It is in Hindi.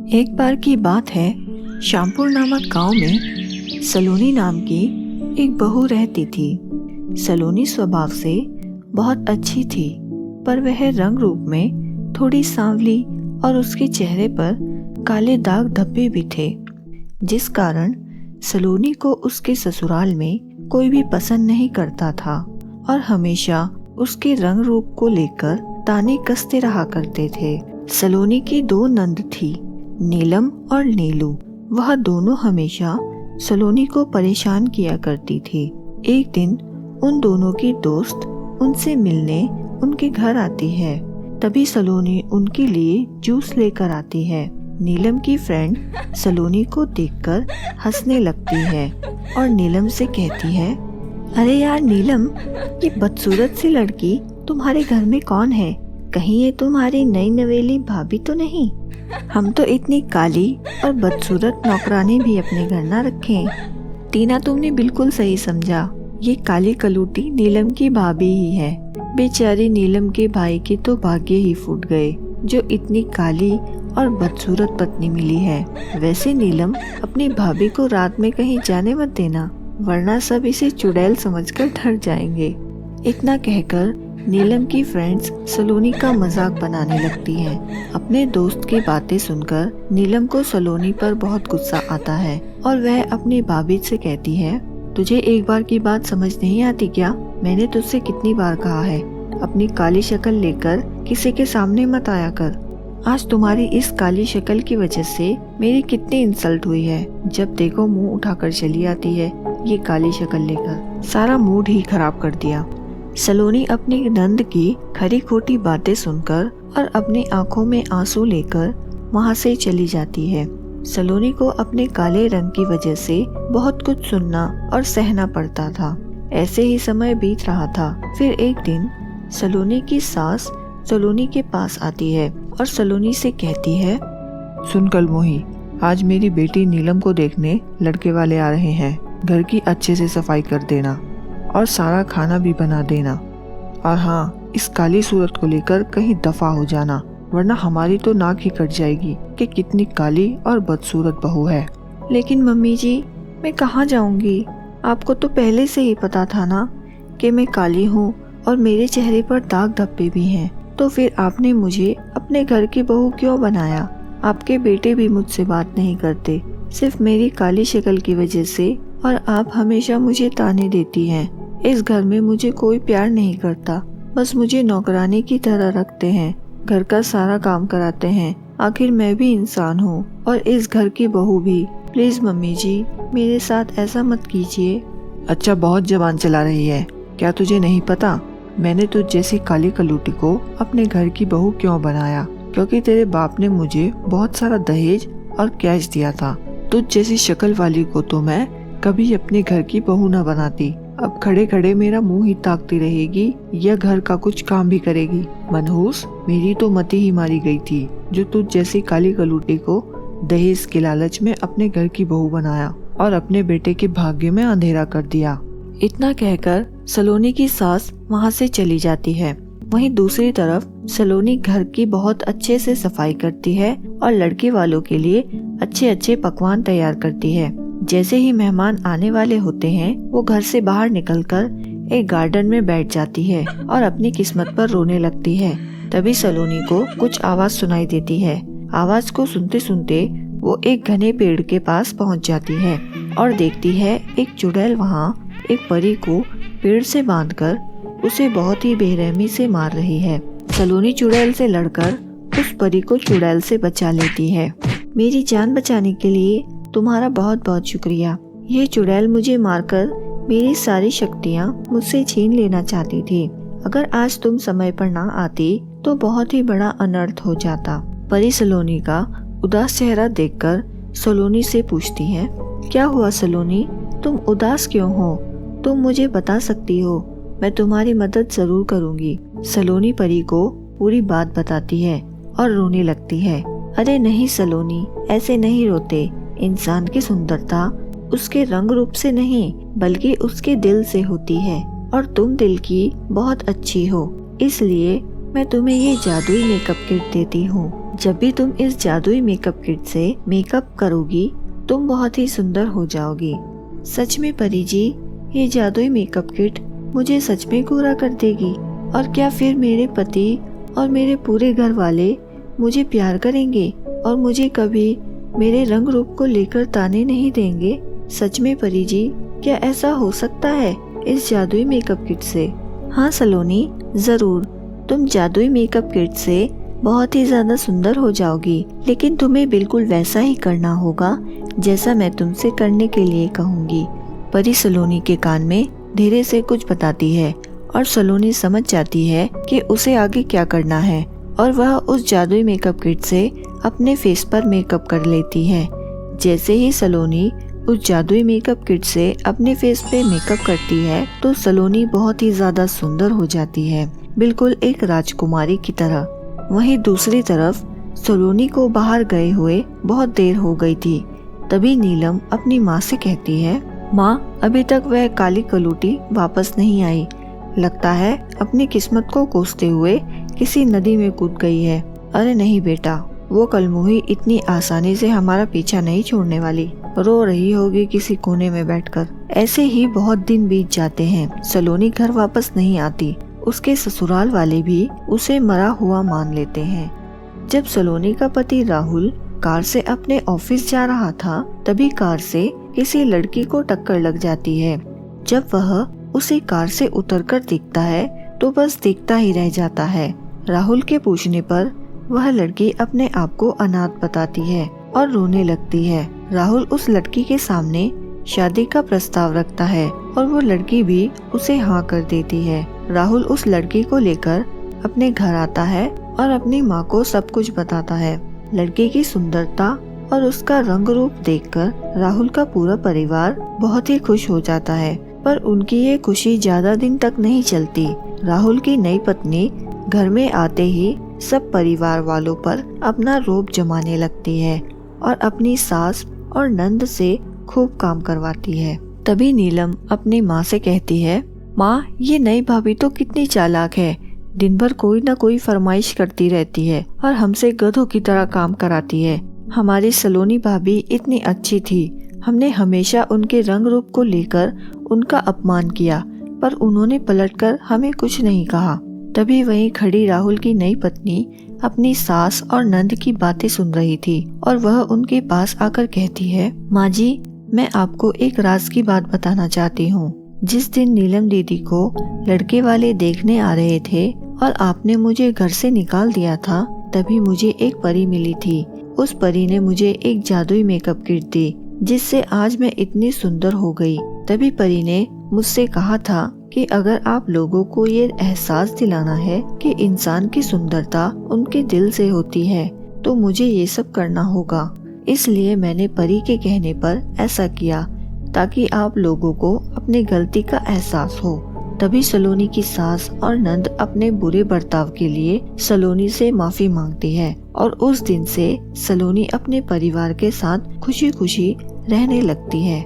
एक बार की बात है, श्यामपुर नामक गांव में सलोनी नाम की एक बहू रहती थी। सलोनी स्वभाव से बहुत अच्छी थी, पर वह रंग रूप में थोड़ी सांवली और उसके चेहरे पर काले दाग धब्बे भी थे, जिस कारण सलोनी को उसके ससुराल में कोई भी पसंद नहीं करता था और हमेशा उसके रंग रूप को लेकर ताने कसते रहा करते थे। सलोनी की दो नंद थी, नीलम और नीलू। वह दोनों हमेशा सलोनी को परेशान किया करती थी। एक दिन उन दोनों की दोस्त उनसे मिलने उनके घर आती है। तभी सलोनी उनके लिए जूस लेकर आती है। नीलम की फ्रेंड सलोनी को देखकर हंसने लगती है और नीलम से कहती है, अरे यार नीलम, ये बदसूरत सी लड़की तुम्हारे घर में कौन है? कहीं ये तुम्हारी नई नवेली भाभी तो नहीं? हम तो इतनी काली और बदसूरत नौकरानी भी अपने घर ना रखें। टीना, तुमने बिल्कुल सही समझा। ये काली कलूटी नीलम की भाभी ही है। बेचारी नीलम के भाई के तो भाग्य ही फूट गए, जो इतनी काली और बदसूरत पत्नी मिली है। वैसे नीलम, अपनी भाभी को रात में कहीं जाने मत देना, वरना सब इसे चुड़ैल समझकर डर जाएंगे। इतना कहकर नीलम की फ्रेंड्स सलोनी का मजाक बनाने लगती हैं। अपने दोस्त की बातें सुनकर नीलम को सलोनी पर बहुत गुस्सा आता है और वह अपनी भाभी से कहती है, तुझे एक बार की बात समझ नहीं आती क्या? मैंने तुझसे कितनी बार कहा है, अपनी काली शक्ल लेकर किसी के सामने मत आया कर। आज तुम्हारी इस काली शक्ल की वजह से मेरी कितनी इंसल्ट हुई है। जब देखो मुंह उठाकर चली आती है ये काली शक्ल लेकर। सारा मूड ही खराब कर दिया। सलोनी अपनी नंद की खरी खोटी बातें सुनकर और अपनी आंखों में आंसू लेकर वहां से चली जाती है। सलोनी को अपने काले रंग की वजह से बहुत कुछ सुनना और सहना पड़ता था। ऐसे ही समय बीत रहा था। फिर एक दिन सलोनी की सास सलोनी के पास आती है और सलोनी से कहती है, सुन कलमोही, आज मेरी बेटी नीलम को देखने लड़के वाले आ रहे हैं। घर की अच्छे से सफाई कर देना और सारा खाना भी बना देना। और हाँ, इस काली सूरत को लेकर कहीं दफा हो जाना, वरना हमारी तो नाक ही कट जाएगी कि कितनी काली और बदसूरत बहू है। लेकिन मम्मी जी, मैं कहाँ जाऊंगी? आपको तो पहले से ही पता था ना कि मैं काली हूँ और मेरे चेहरे पर दाग धब्बे भी हैं। तो फिर आपने मुझे अपने घर की बहू क्यों बनाया? आपके बेटे भी मुझसे बात नहीं करते, सिर्फ मेरी काली शक्ल की वजह से, और आप हमेशा मुझे ताने देती हैं। इस घर में मुझे कोई प्यार नहीं करता, बस मुझे नौकरानी की तरह रखते हैं, घर का सारा काम कराते हैं। आखिर मैं भी इंसान हूँ और इस घर की बहू भी। प्लीज मम्मी जी, मेरे साथ ऐसा मत कीजिए। अच्छा, बहुत जबान चला रही है। क्या तुझे नहीं पता मैंने तुझ जैसी काली कलूटी को अपने घर की बहू क्यों बनाया? क्योंकि तेरे बाप ने मुझे बहुत सारा दहेज और कैश दिया था। तुझ जैसी शक्ल वाली को तो मैं कभी अपने घर की बहू न बनाती। अब खड़े खड़े मेरा मुंह ही ताकती रहेगी या घर का कुछ काम भी करेगी? मनहूस, मेरी तो मति ही मारी गई थी, जो तुझ जैसी काली कलूटी को दहेज के लालच में अपने घर की बहू बनाया और अपने बेटे के भाग्य में अंधेरा कर दिया। इतना कहकर सलोनी की सास वहाँ से चली जाती है। वहीं दूसरी तरफ सलोनी घर की बहुत अच्छे से सफाई करती है और लड़के वालों के लिए अच्छे अच्छे पकवान तैयार करती है। जैसे ही मेहमान आने वाले होते हैं, वो घर से बाहर निकलकर एक गार्डन में बैठ जाती है और अपनी किस्मत पर रोने लगती है। तभी सलोनी को कुछ आवाज सुनाई देती है। आवाज को सुनते सुनते वो एक घने पेड़ के पास पहुंच जाती है और देखती है एक चुड़ैल वहाँ एक परी को पेड़ से बांधकर उसे बहुत ही बेरहमी से मार रही है। सलोनी चुड़ैल से लड़कर उस परी को चुड़ैल से बचा लेती है। मेरी जान बचाने के लिए तुम्हारा बहुत बहुत शुक्रिया। ये चुड़ैल मुझे मारकर मेरी सारी शक्तियाँ मुझसे छीन लेना चाहती थी। अगर आज तुम समय पर ना आती तो बहुत ही बड़ा अनर्थ हो जाता। परी सलोनी का उदास चेहरा देखकर सलोनी से पूछती है, क्या हुआ सलोनी, तुम उदास क्यों हो? तुम मुझे बता सकती हो, मैं तुम्हारी मदद जरूर करूँगी। सलोनी परी को पूरी बात बताती है और रोने लगती है। अरे नहीं सलोनी, ऐसे नहीं रोते। इंसान की सुंदरता उसके रंग रूप से नहीं, बल्कि उसके दिल से होती है, और तुम दिल की बहुत अच्छी हो, इसलिए मैं तुम्हें ये जादुई मेकअप किट देती हूँ। जब भी तुम इस जादुई मेकअप किट से मेकअप करोगी तुम बहुत ही सुंदर हो जाओगी। सच में परी जी, ये जादुई मेकअप किट मुझे सच में गोरा कर देगी? और क्या फिर मेरे पति और मेरे पूरे घर वाले मुझे प्यार करेंगे और मुझे कभी मेरे रंग रूप को लेकर ताने नहीं देंगे? सच में परी जी, क्या ऐसा हो सकता है इस जादुई मेकअप किट से? हाँ सलोनी, जरूर। तुम जादुई मेकअप किट से बहुत ही ज्यादा सुंदर हो जाओगी, लेकिन तुम्हें बिल्कुल वैसा ही करना होगा जैसा मैं तुमसे करने के लिए कहूँगी। परी सलोनी के कान में धीरे से कुछ बताती है और सलोनी समझ जाती है कि उसे आगे क्या करना है और वह उस जादुई मेकअप किट से अपने फेस पर मेकअप कर लेती है। जैसे ही सलोनी उस जादुई मेकअप किट से अपने फेस पे मेकअप करती है तो सलोनी बहुत ही ज्यादा सुंदर हो जाती है, बिल्कुल एक राजकुमारी की तरह। वहीं दूसरी तरफ सलोनी को बाहर गए हुए बहुत देर हो गई थी। तभी नीलम अपनी माँ से कहती है, माँ, अभी तक वह काली कलूटी वापस नहीं आई। लगता है अपनी किस्मत को कोसते हुए किसी नदी में कूद गई है। अरे नहीं बेटा, वो कलमुही इतनी आसानी से हमारा पीछा नहीं छोड़ने वाली। रो रही होगी किसी कोने में बैठकर। ऐसे ही बहुत दिन बीत जाते हैं। सलोनी घर वापस नहीं आती। उसके ससुराल वाले भी उसे मरा हुआ मान लेते हैं। जब सलोनी का पति राहुल कार से अपने ऑफिस जा रहा था तभी कार से किसी लड़की को टक्कर लग जाती है। जब वह उसे कार से उतरकर देखता है तो बस देखता ही रह जाता है। राहुल के पूछने पर वह लड़की अपने आप को अनाथ बताती है और रोने लगती है। राहुल उस लड़की के सामने शादी का प्रस्ताव रखता है और वो लड़की भी उसे हाँ कर देती है। राहुल उस लड़की को लेकर अपने घर आता है और अपनी माँ को सब कुछ बताता है। लड़की की सुंदरता और उसका रंग रूप देखकर राहुल का पूरा परिवार बहुत ही खुश हो जाता है, पर उनकी ये खुशी ज्यादा दिन तक नहीं चलती। राहुल की नई पत्नी घर में आते ही सब परिवार वालों पर अपना रोब जमाने लगती है और अपनी सास और नंद से खूब काम करवाती है। तभी नीलम अपनी माँ से कहती है, माँ, ये नई भाभी तो कितनी चालाक है। दिन भर कोई न कोई फरमाइश करती रहती है और हमसे गधों की तरह काम कराती है। हमारी सलोनी भाभी इतनी अच्छी थी। हमने हमेशा उनके रंग रूप को लेकर उनका अपमान किया, पर उन्होंने पलटकर हमें कुछ नहीं कहा। तभी वहीं खड़ी राहुल की नई पत्नी अपनी सास और नंद की बातें सुन रही थी और वह उनके पास आकर कहती है, माँ जी, मैं आपको एक राज की बात बताना चाहती हूँ। जिस दिन नीलम दीदी को लड़के वाले देखने आ रहे थे और आपने मुझे घर से निकाल दिया था, तभी मुझे एक परी मिली थी। उस परी ने मुझे एक जादुई मेकअप किट दी जिससे आज मैं इतनी सुंदर हो गई। तभी परी ने मुझसे कहा था कि अगर आप लोगों को ये एहसास दिलाना है कि इंसान की सुंदरता उनके दिल से होती है तो मुझे ये सब करना होगा। इसलिए मैंने परी के कहने पर ऐसा किया ताकि आप लोगों को अपनी गलती का एहसास हो। तभी सलोनी की सास और नंद अपने बुरे बर्ताव के लिए सलोनी से माफी मांगती है और उस दिन से सलोनी अपने परिवार के साथ खुशी खुशी रहने लगती है।